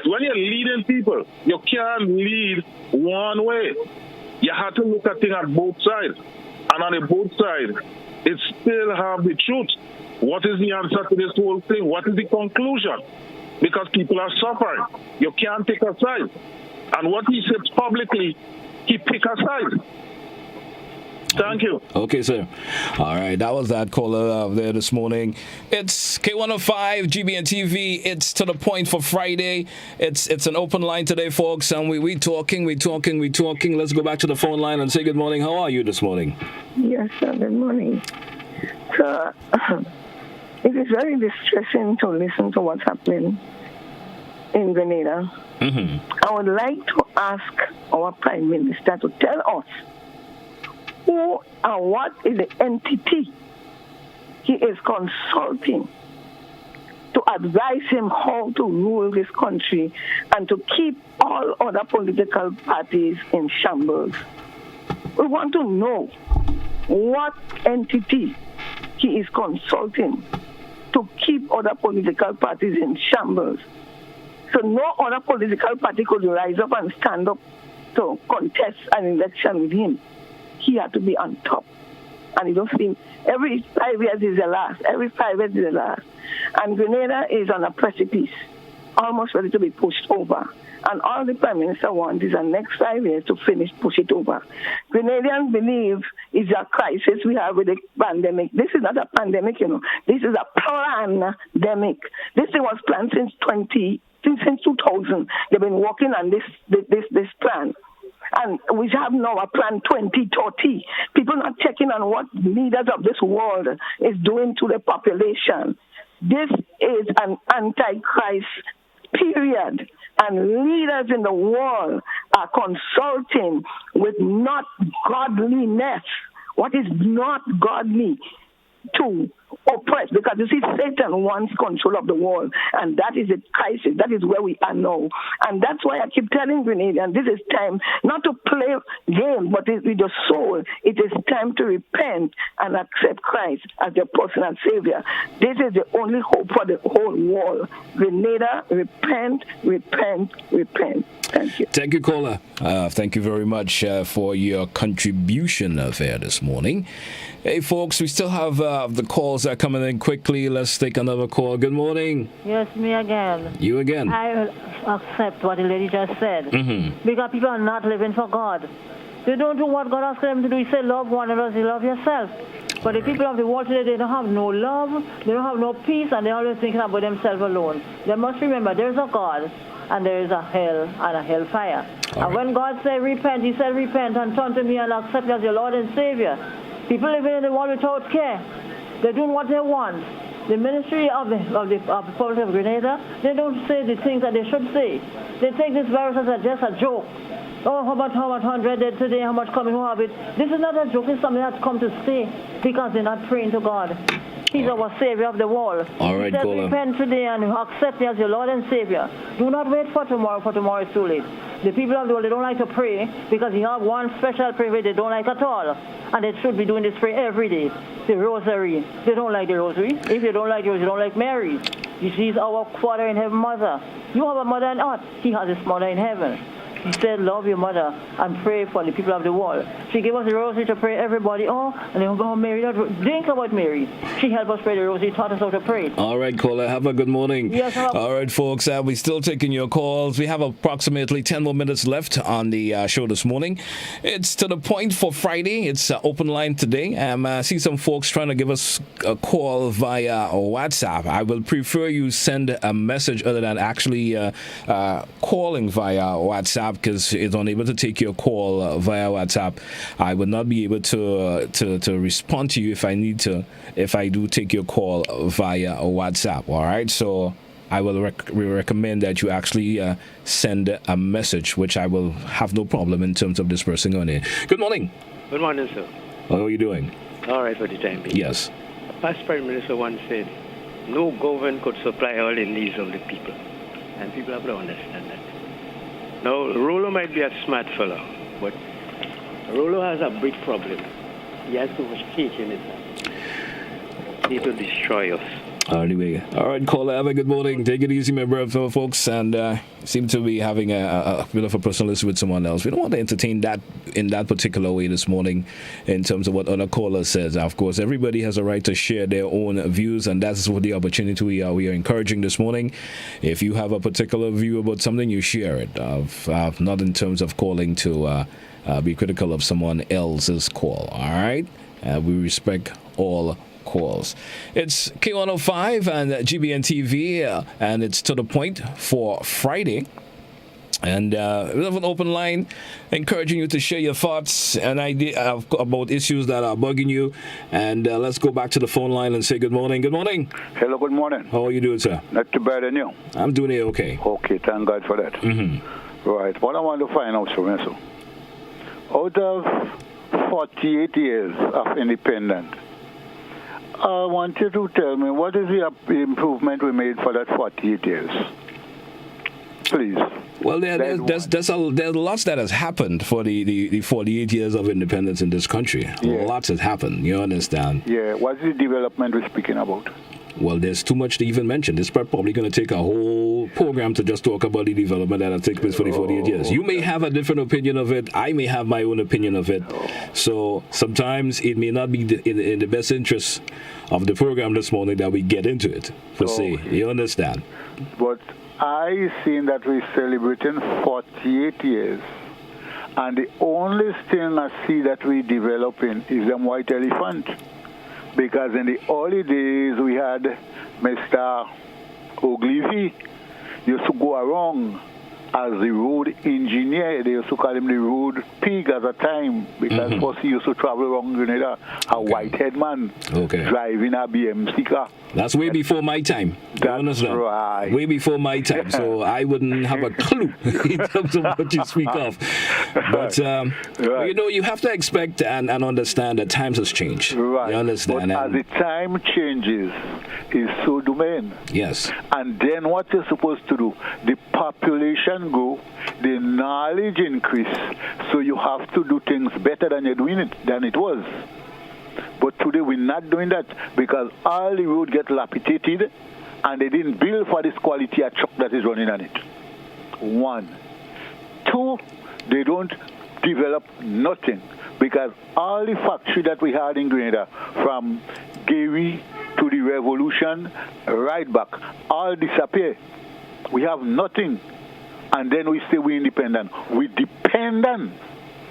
When you're leading people, you can't lead one way. You have to look at things on both sides. And on the both sides, it still have the truth. What is the answer to this whole thing? What is the conclusion? Because people are suffering. You can't take a side. And what he said publicly, he pick a side. Thank you. Okay, sir. All right, that was that caller there this morning. It's K105 GBN TV. It's to the point for Friday. It's an open line today, folks, and we talking. Let's go back to the phone line and say good morning. How are you this morning? Yes, sir. Good morning. So, it is very distressing to listen to what's happening in Grenada. I would like to ask our Prime Minister to tell us who and what is the entity he is consulting to advise him how to rule this country and to keep all other political parties in shambles. We want to know what entity he is consulting to keep other political parties in shambles. So no other political party could rise up and stand up to contest an election with him. He had to be on top. And you don't see, every 5 years is the last. Every 5 years is the last. And Grenada is on a precipice, almost ready to be pushed over. And all the Prime Minister wants is the next 5 years to push it over. Grenadians believe it's a crisis we have with the pandemic. This is not a pandemic, This is a pandemic. This thing was planned since 2000. They've been working on this plan. And we have now a plan 2030. People not checking on what leaders of this world is doing to the population. This is an antichrist period. And leaders in the world are consulting with not godliness. What is not godly to oppress? Because you see, Satan wants control of the world, and that is a crisis. That is where we are now. And that's why I keep telling Grenadians, this is time not to play game, but with your soul. It is time to repent and accept Christ as your personal Savior. This is the only hope for the whole world. Grenada, repent, repent, repent. Thank you. Thank you, caller. Thank you very much for your contribution there this morning. Hey, folks, we still have the calls that are coming in quickly. Let's take another call. Good morning. Yes, me again. You again. I accept what the lady just said. Because people are not living for God. They don't do what God asks them to do. He said, love one another as you love yourself. But the people of the world today, they don't have no love, they don't have no peace, and they're always thinking about themselves alone. They must remember there's a God, and there is a hell and a hellfire. And when God said repent, he said repent and turn to me and accept me as your Lord and Savior. People living in the world without care. They're doing what they want. The ministry of the Republic of Grenada, they don't say the things that they should say. They take this virus as just a joke. Oh, how much 100 dead today, how much coming, who have it? This is not a joke, it's something that's come to stay because they're not praying to God. He's our Savior of the world. All right, he says, repent today and accept me as your Lord and Savior. Do not wait for tomorrow is too late. The people of the world, they don't like to pray because you have one special prayer they don't like at all. And they should be doing this prayer every day. The rosary. They don't like the rosary. If you don't like the rosary, you don't like Mary. She's our Father in heaven mother. You have a mother on earth. He has his mother in heaven. He said, love your mother and pray for the people of the world. She gave us the rosary to pray everybody. And then go Mary. Think about Mary. She helped us pray the rosary, taught us how to pray. All right, caller. Have a good morning. Yes, all right, folks. We're still taking your calls. We have approximately 10 more minutes left on the show this morning. It's to the point for Friday. It's open line today. I see some folks trying to give us a call via WhatsApp. I will prefer you send a message other than actually calling via WhatsApp, because it's unable to take your call via WhatsApp. I would not be able to respond to you if I do take your call via WhatsApp. All right, so I will recommend that you actually send a message, which I will have no problem in terms of dispersing on it. Good morning. Good morning, sir. How are you doing? All right for the time being. Yes. Past Prime Minister once said, no government could supply all the needs of the people. And people have to understand that. Now, Rollo might be a smart fellow, but Rollo has a big problem. He has too much cake in his hand. He will destroy us. Anyway, all right, caller, have a good morning. Take it easy, my brother, folks, and seem to be having a bit of a personal issue with someone else. We don't want to entertain that in that particular way this morning in terms of what other caller says. Of course, everybody has a right to share their own views, and that's what the opportunity we are encouraging this morning. If you have a particular view about something, you share it. Not in terms of calling to be critical of someone else's call, all right? We respect all calls. It's K105 and GBN TV, and it's to the point for Friday. And we have an open line encouraging you to share your thoughts and ideas about issues that are bugging you. And let's go back to the phone line and say good morning. Good morning. Hello, good morning. How are you doing, sir? Not too bad, and you? I'm doing it okay. Okay, thank God for that. Mm-hmm. Right, what I want to find out from you, out of 48 years of independence, I want you to tell me what is the improvement we made for that 48 years? Please. Well, there's lots that has happened for the 48 years of independence in this country. Yeah. Lots has happened, you understand? Yeah, what's the development we're speaking about? Well, there's too much to even mention. This is probably going to take a whole program to just talk about the development that has taken place for the 48 years. You may have a different opinion of it. I may have my own opinion of it. So sometimes it may not be in the best interest of the program this morning that we get into it, per se. You understand? But I seen that we're celebrating 48 years. And the only thing I see that we're developing is them white elephant. Because in the early days, we had Mr. Ogilvy used to go around as the road engineer. They used to call him the road pig at the time, because first he used to travel around Grenada, a white-head man driving a BMC car. That's way before my time. That's right. Way before my time, so I wouldn't have a clue in terms of what you speak of. But, you know, you have to expect and understand that times has changed. Right. You understand? But as the time changes, is so do men. Yes. And then what you're supposed to do, the population grow, the knowledge increase, so you have to do things better than you're doing than it was. But today we're not doing that because all the road get lapidated and they didn't build for this quality of truck that is running on it. One. Two, they don't develop nothing because all the factory that we had in Grenada, from Gary to the Revolution, right back, all disappear. We have nothing. And then we say we're independent. We're dependent.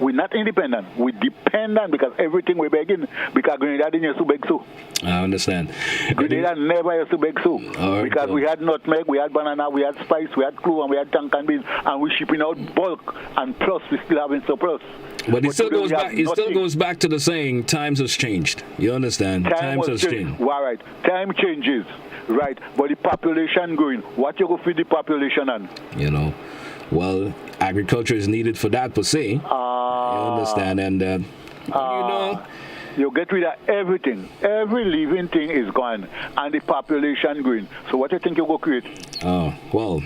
We're not independent. We're dependent because everything we're begging, because Grenada didn't used to beg so. I understand. Grenada never used to beg so. Because we had nutmeg, we had banana, we had spice, we had clove, and we had tank and beans, and we're shipping out bulk, and plus we're still having surplus. But it still goes back. It still goes back to the saying, times has changed. You understand? Times has changed. All right. Time changes. Right. But the population growing. What you go feed the population on? You know. Well, agriculture is needed for that per se. You understand? And you know, you get rid of everything. Every living thing is gone, and the population growing. So what do you think you go create? Oh, well.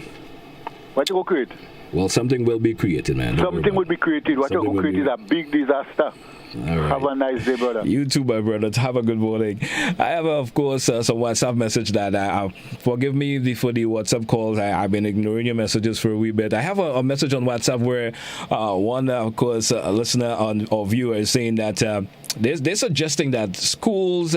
What you go create? Well, something will be created, man. Something will be created. What will create is a big disaster. All right. Have a nice day, brother. You too, my brother. Have a good morning. I have, of course, some WhatsApp message that forgive me for the WhatsApp calls. I've been ignoring your messages for a wee bit. I have a message on WhatsApp where one, of course, a listener or viewer is saying that they're suggesting that schools,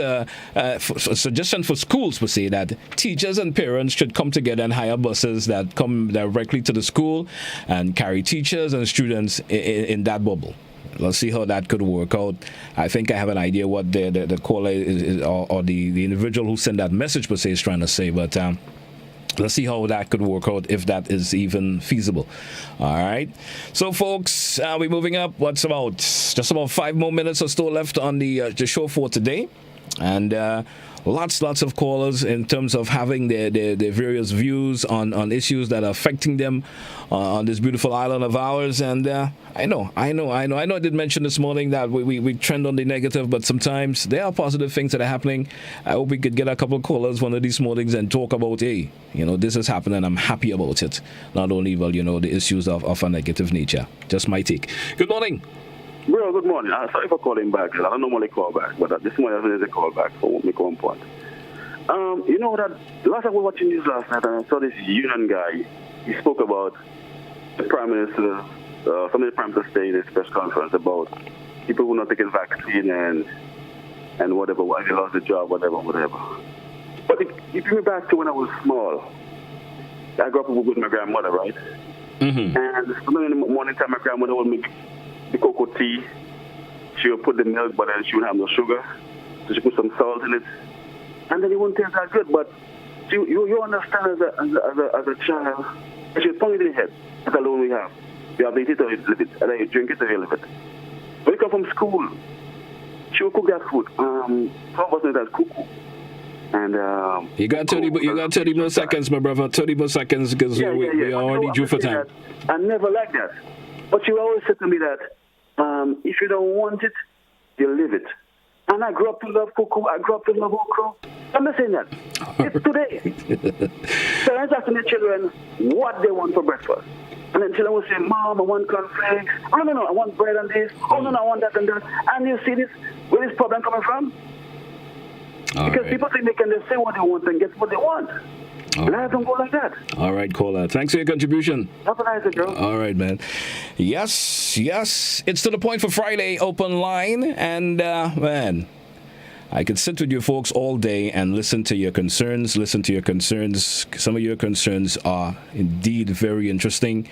suggestion for schools per se, that teachers and parents should come together and hire buses that come directly to the school and carry teachers and students in that bubble. Let's see how that could work out. I think I have an idea what the caller is, or the individual who sent that message per se is trying to say, but let's see how that could work out, if that is even feasible. All right. So, folks, we're moving up. What's about just about 5 more minutes or so left on the show for today, and lots of callers in terms of having their various views on issues that are affecting them on this beautiful island of ours. And I know I did mention this morning that we trend on the negative, but sometimes there are positive things that are happening. I hope we could get a couple of callers one of these mornings and talk about, hey, this is happening, I'm happy about it. Not only, the issues of a negative nature. Just my take. Good morning. Bro, good morning. Sorry for calling back. I don't normally call back, but this morning I did a call back for make one point. You know that last time we were watching this last night, and I saw this union guy. He spoke about the Prime Minister, some of the Prime Minister saying in his press conference about people who not taking vaccine and whatever, why they lost the job, whatever. But if you me back to when I was small, I grew up with my grandmother, right? Mm-hmm. And in the morning time, my grandmother would make the cocoa tea. She would put the milk, but then she would have no sugar. So she put some salt in it. And then it wouldn't taste that good, but you understand as a child, she would put it in the head. That's alone we have. You have to eat it or you live it. Either you drink it or you live it. When you come from school, she would cook that food. Some of us know that's cuckoo. And you got 30 more seconds, my brother. 30 more seconds, because we are already due for time. I never liked that. But she always said to me that if you don't want it, you live it. And I grew up to love cuckoo. I grew up to love okra. I'm not saying that. It's today. Parents asking their children what they want for breakfast. And then children will say, Mom, I want cornflakes. Oh, no, I want bread and this. Oh, no, I want that and that. And you see where this problem coming from? Because people think they can just say what they want and get what they want. Life don't go like that. All right, caller. Thanks for your contribution. Have a nice day, Joe. All right, man. Yes. It's to the point for Friday open line. And, man, I could sit with you folks all day and listen to your concerns. Some of your concerns are indeed very interesting.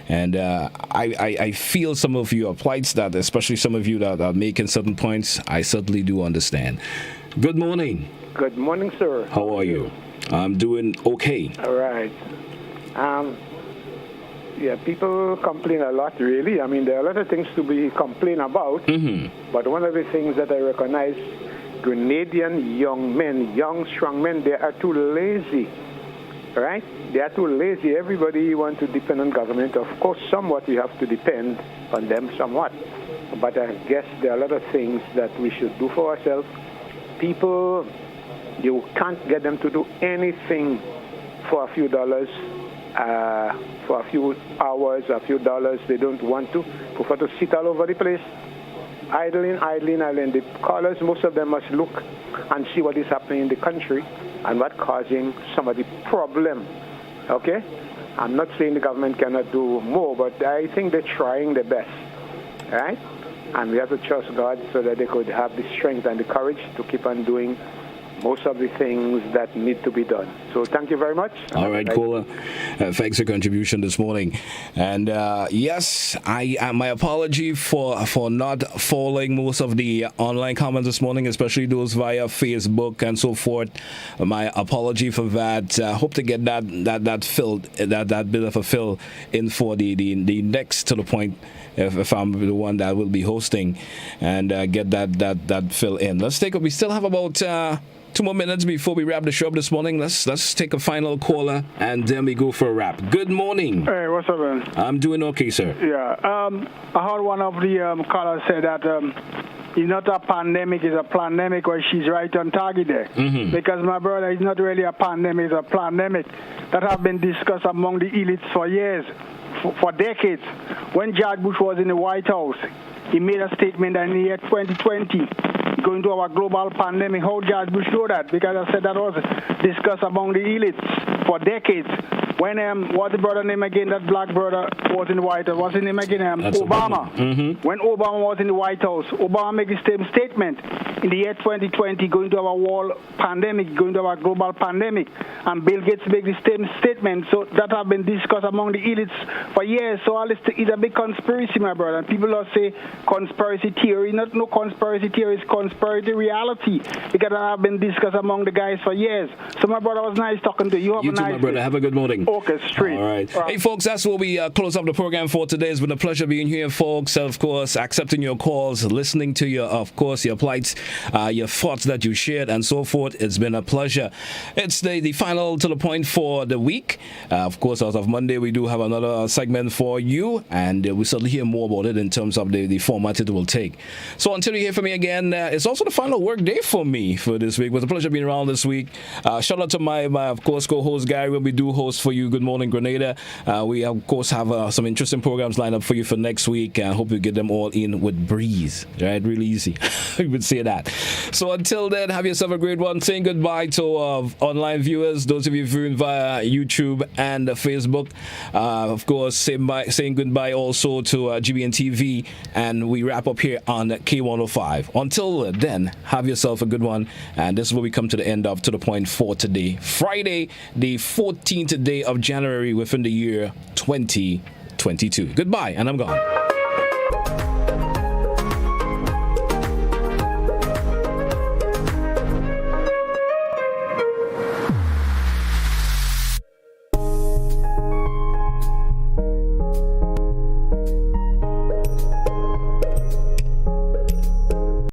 And I feel some of you are plights that, especially some of you that are making certain points, I certainly do understand. Good morning. Good morning, sir. How are you? I'm doing okay. All right. People complain a lot, really. I mean, there are a lot of things to be complained about. Mm-hmm. But one of the things that I recognize, Grenadian young, strong men, they are too lazy. Right? They are too lazy. Everybody wants to depend on government. Of course, somewhat we have to depend on them somewhat. But I guess there are a lot of things that we should do for ourselves. People, you can't get them to do anything for a few dollars, for a few hours, a few dollars. They don't want to. Prefer to sit all over the place, idling. The callers, most of them must look and see what is happening in the country and what causing some of the problem. Okay? I'm not saying the government cannot do more, but I think they're trying their best. All right? And we have to trust God so that they could have the strength and the courage to keep on doing most of the things that need to be done. So thank you very much. All right, caller. Thanks for your contribution this morning. And yes, my apology for not following most of the online comments this morning, especially those via Facebook and so forth. My apology for that. Hope to get that filled, that bit of a fill in for the next to the point. If I'm the one that will be hosting, and get that fill in. We still have about 2 more minutes before we wrap the show up this morning. Let's take a final caller, and then we go for a wrap. Good morning. Hey, what's up, man? I'm doing okay, sir. Yeah, I heard one of the callers say that it's not a pandemic, it's a pandemic, where she's right on target there. Mm-hmm. Because, my brother, it's not really a pandemic, it's a pandemic that have been discussed among the elites for years. for decades. When George Bush was in the White House, he made a statement that in the year 2020, going to our global pandemic. How George Bush know that? Because I said that was discussed among the elites for decades. When what's the brother name again? That black brother was in the White House. What's his name again? Obama. Mm-hmm. When Obama was in the White House, Obama made the same statement in the year 2020, going to our world pandemic, going to our global pandemic. And Bill Gates made the same statement. So that have been discussed among the elites for years. So all this is a big conspiracy, my brother. And people will say conspiracy theory. Not no conspiracy theory, it's conspiracy reality. Because that have been discussed among the guys for years. So my brother, was nice talking to you. Have You a too, nice my brother. day. Have a good morning. Okay, straight. All right. Hey, folks, that's where we close up the program for today. It's been a pleasure being here, folks. Of course, accepting your calls, listening to your, of course, your plights, your thoughts that you shared, and so forth. It's been a pleasure. It's the final to the point for the week. Of course, as of Monday, we do have another segment for you, and we'll certainly hear more about it in terms of the format it will take. So until you hear from me again, it's also the final work day for me for this week. It was a pleasure being around this week. Shout out to my of course, co-host Gary, when we do host for you Good Morning Grenada. We, of course, have some interesting programs lined up for you for next week. I hope you get them all in with breeze. Right? Really easy. We would say that. So until then, have yourself a great one. Saying goodbye to online viewers, those of you viewing via YouTube and Facebook. Of course, saying goodbye also to GBN TV. And we wrap up here on K105. Until then, have yourself a good one. And this is where we come to the end of To The Point for today. Friday, the 14th day of January within the year 2022. Goodbye, and I'm gone.